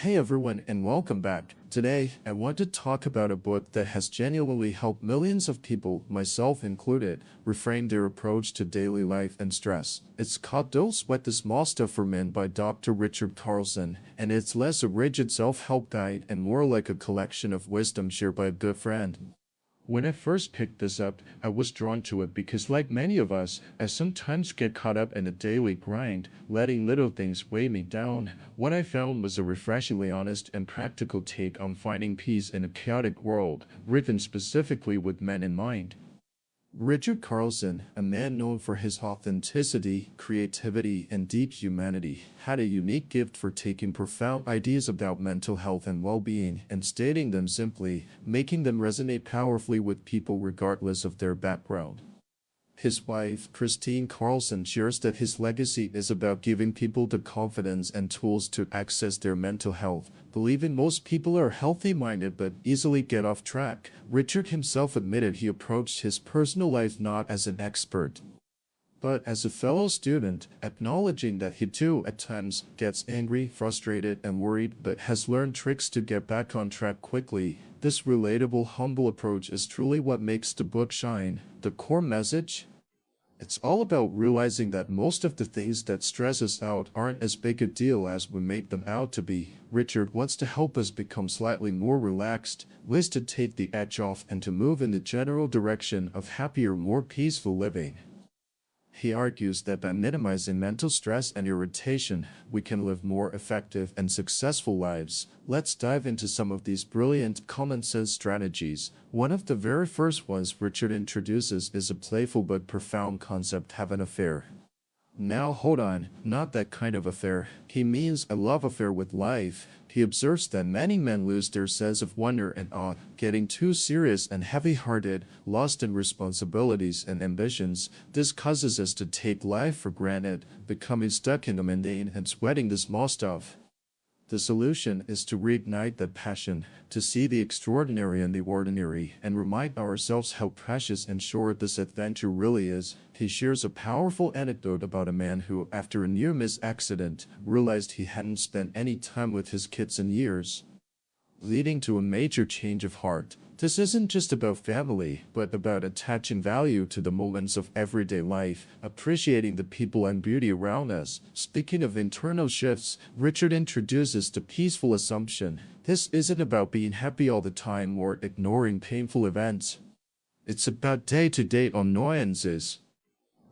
Hey everyone and welcome back. Today, I want to talk about a book that has genuinely helped millions of people, myself included, reframe their approach to daily life and stress. It's called Don't Sweat the Small Stuff for Men by Dr. Richard Carlson, and it's less a rigid self-help guide and more like a collection of wisdom shared by a good friend. When I first picked this up, I was drawn to it because, like many of us, I sometimes get caught up in a daily grind, letting little things weigh me down. What I found was a refreshingly honest and practical take on finding peace in a chaotic world, written specifically with men in mind. Richard Carlson, a man known for his authenticity, creativity, and deep humanity, had a unique gift for taking profound ideas about mental health and well-being and stating them simply, making them resonate powerfully with people regardless of their background. His wife, Christine Carlson, shares that his legacy is about giving people the confidence and tools to access their mental health, believing most people are healthy-minded but easily get off track. Richard himself admitted he approached his personal life not as an expert, but as a fellow student, acknowledging that he too at times gets angry, frustrated, and worried, but has learned tricks to get back on track quickly. This relatable, humble approach is truly what makes the book shine. The core message? It's all about realizing that most of the things that stress us out aren't as big a deal as we make them out to be. Richard wants to help us become slightly more relaxed, ways to take the edge off and to move in the general direction of happier, more peaceful living. He argues that by minimizing mental stress and irritation, we can live more effective and successful lives. Let's dive into some of these brilliant, common-sense strategies. One of the very first ones Richard introduces is a playful but profound concept: have an affair. Now hold on, not that kind of affair. He means a love affair with life. He observes that many men lose their sense of wonder and awe, getting too serious and heavy-hearted, lost in responsibilities and ambitions. This causes us to take life for granted, becoming stuck in the mundane and sweating the small stuff. The solution is to reignite that passion, to see the extraordinary in the ordinary, and remind ourselves how precious and short this adventure really is. He shares a powerful anecdote about a man who, after a near-miss accident, realized he hadn't spent any time with his kids in years, leading to a major change of heart. This isn't just about family, but about attaching value to the moments of everyday life, appreciating the people and beauty around us. Speaking of internal shifts, Richard introduces the peaceful assumption. This isn't about being happy all the time or ignoring painful events. It's about day-to-day annoyances.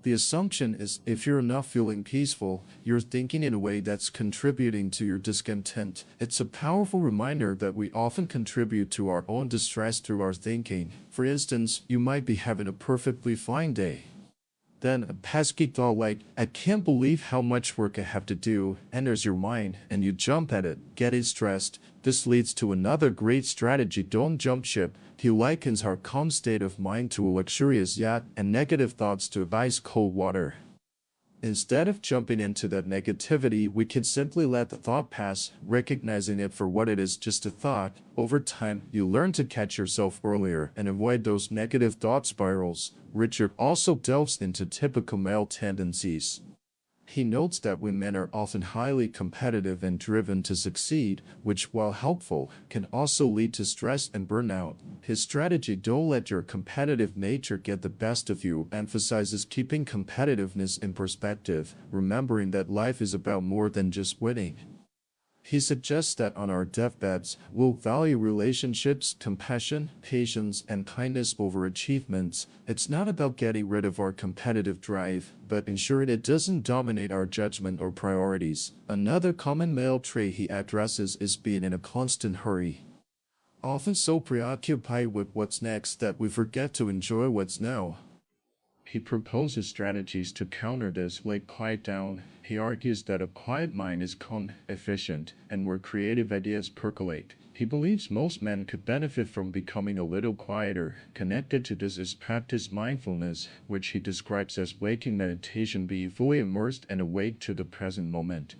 The assumption is if you're not feeling peaceful, you're thinking in a way that's contributing to your discontent. It's a powerful reminder that we often contribute to our own distress through our thinking. For instance, you might be having a perfectly fine day. Then a pesky thought like, I can't believe how much work I have to do, enters your mind, and you jump at it, getting stressed. This leads to another great strategy: don't jump ship. He likens our calm state of mind to a luxurious yacht and negative thoughts to ice-cold water. Instead of jumping into that negativity, we can simply let the thought pass, recognizing it for what it is, just a thought. Over time, you learn to catch yourself earlier and avoid those negative thought spirals. Richard also delves into typical male tendencies. He notes that we men are often highly competitive and driven to succeed, which, while helpful, can also lead to stress and burnout. His strategy, don't let your competitive nature get the best of you, emphasizes keeping competitiveness in perspective, remembering that life is about more than just winning. He suggests that on our deathbeds, we'll value relationships, compassion, patience, and kindness over achievements. It's not about getting rid of our competitive drive, but ensuring it doesn't dominate our judgment or priorities. Another common male trait he addresses is being in a constant hurry, often so preoccupied with what's next that we forget to enjoy what's now. He proposes strategies to counter this, like quiet down. He argues that a quiet mind is calm, efficient, and where creative ideas percolate. He believes most men could benefit from becoming a little quieter. Connected to this is practice mindfulness, which he describes as waking meditation, being fully immersed and awake to the present moment.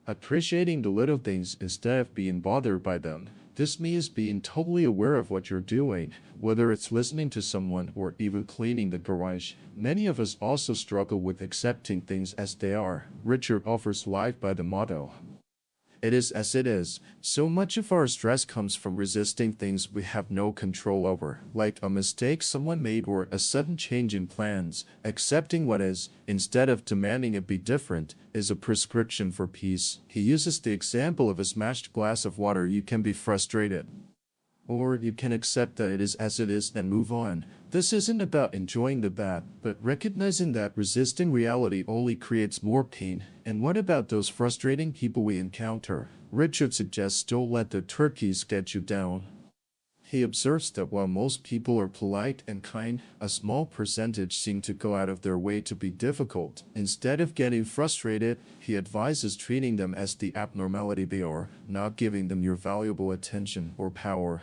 Appreciating the little things instead of being bothered by them. This means being totally aware of what you're doing, whether it's listening to someone or even cleaning the garage. Many of us also struggle with accepting things as they are. Richard offers life by the motto, It is as it is. So much of our stress comes from resisting things we have no control over, like a mistake someone made or a sudden change in plans. Accepting what is, instead of demanding it be different, is a prescription for peace. He uses the example of a smashed glass of water. You can be frustrated, or you can accept that it is as it is and move on. This isn't about enjoying the bad, but recognizing that resisting reality only creates more pain. And what about those frustrating people we encounter? Richard suggests don't let the turkeys get you down. He observes that while most people are polite and kind, a small percentage seem to go out of their way to be difficult. Instead of getting frustrated, he advises treating them as the abnormality they are, not giving them your valuable attention or power.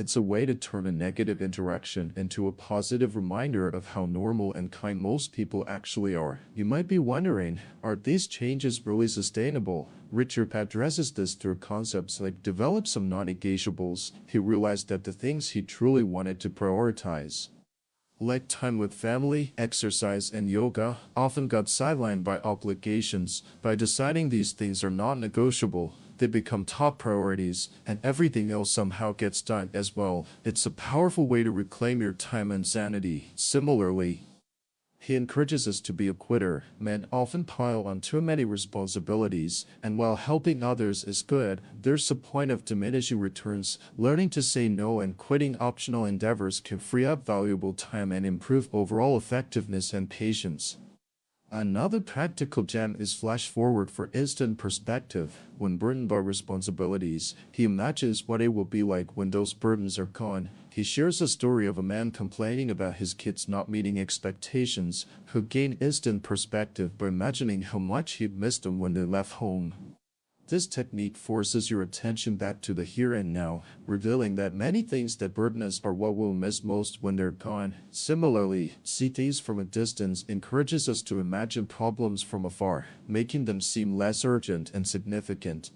It's a way to turn a negative interaction into a positive reminder of how normal and kind most people actually are. You might be wondering, are these changes really sustainable? Richard addresses this through concepts like develop some non-negotiables. He realized that the things he truly wanted to prioritize, like time with family, exercise, and yoga, often got sidelined by obligations. By deciding these things are non-negotiable, they become top priorities, and everything else somehow gets done as well. It's a powerful way to reclaim your time and sanity. Similarly, he encourages us to be a quitter. Men often pile on too many responsibilities, and while helping others is good, there's a point of diminishing returns. Learning to say no and quitting optional endeavors can free up valuable time and improve overall effectiveness and patience. Another practical gem is flash forward for instant perspective. When burdened by responsibilities, he imagines what it will be like when those burdens are gone. He shares a story of a man complaining about his kids not meeting expectations, who gained instant perspective by imagining how much he'd missed them when they left home. This technique forces your attention back to the here and now, revealing that many things that burden us are what we'll miss most when they're gone. Similarly, see things from a distance encourages us to imagine problems from afar, making them seem less urgent and significant.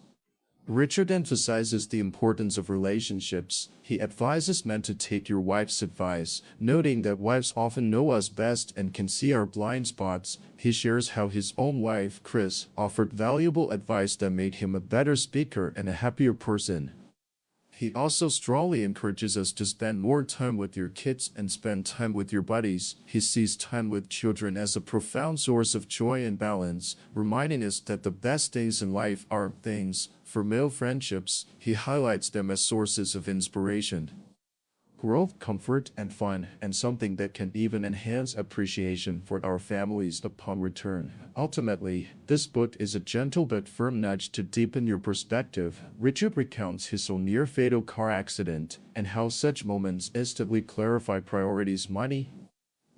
Richard emphasizes the importance of relationships. He advises men to take your wife's advice, noting that wives often know us best and can see our blind spots. He shares how his own wife, Chris, offered valuable advice that made him a better speaker and a happier person. He also strongly encourages us to spend more time with your kids and spend time with your buddies. He sees time with children as a profound source of joy and balance, reminding us that the best days in life are things. For male friendships, he highlights them as sources of inspiration, growth, comfort, and fun, and something that can even enhance appreciation for our families upon return. Ultimately, this book is a gentle but firm nudge to deepen your perspective. Richard recounts his own near-fatal car accident and how such moments instantly clarify priorities. Money,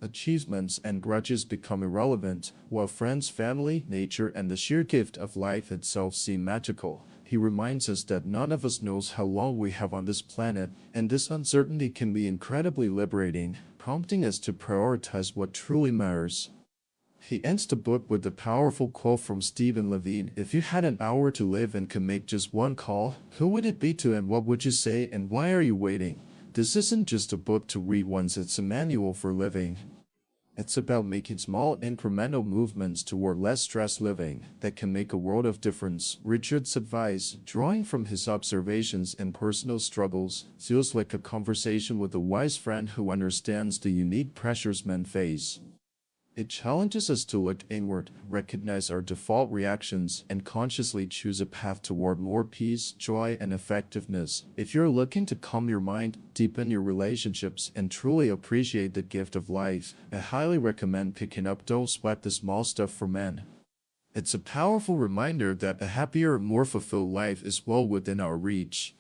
achievements, and grudges become irrelevant, while friends, family, nature, and the sheer gift of life itself seem magical. He reminds us that none of us knows how long we have on this planet, and this uncertainty can be incredibly liberating, prompting us to prioritize what truly matters. He ends the book with a powerful quote from Stephen Levine: "If you had an hour to live and could make just one call, who would it be to, and what would you say, and why are you waiting?" This isn't just a book to read once, it's a manual for living. It's about making small incremental movements toward less stress living that can make a world of difference. Richard's advice, drawing from his observations and personal struggles, feels like a conversation with a wise friend who understands the unique pressures men face. It challenges us to look inward, recognize our default reactions, and consciously choose a path toward more peace, joy, and effectiveness. If you're looking to calm your mind, deepen your relationships, and truly appreciate the gift of life, I highly recommend picking up Don't Sweat the Small Stuff for Men. It's a powerful reminder that a happier, more fulfilled life is well within our reach.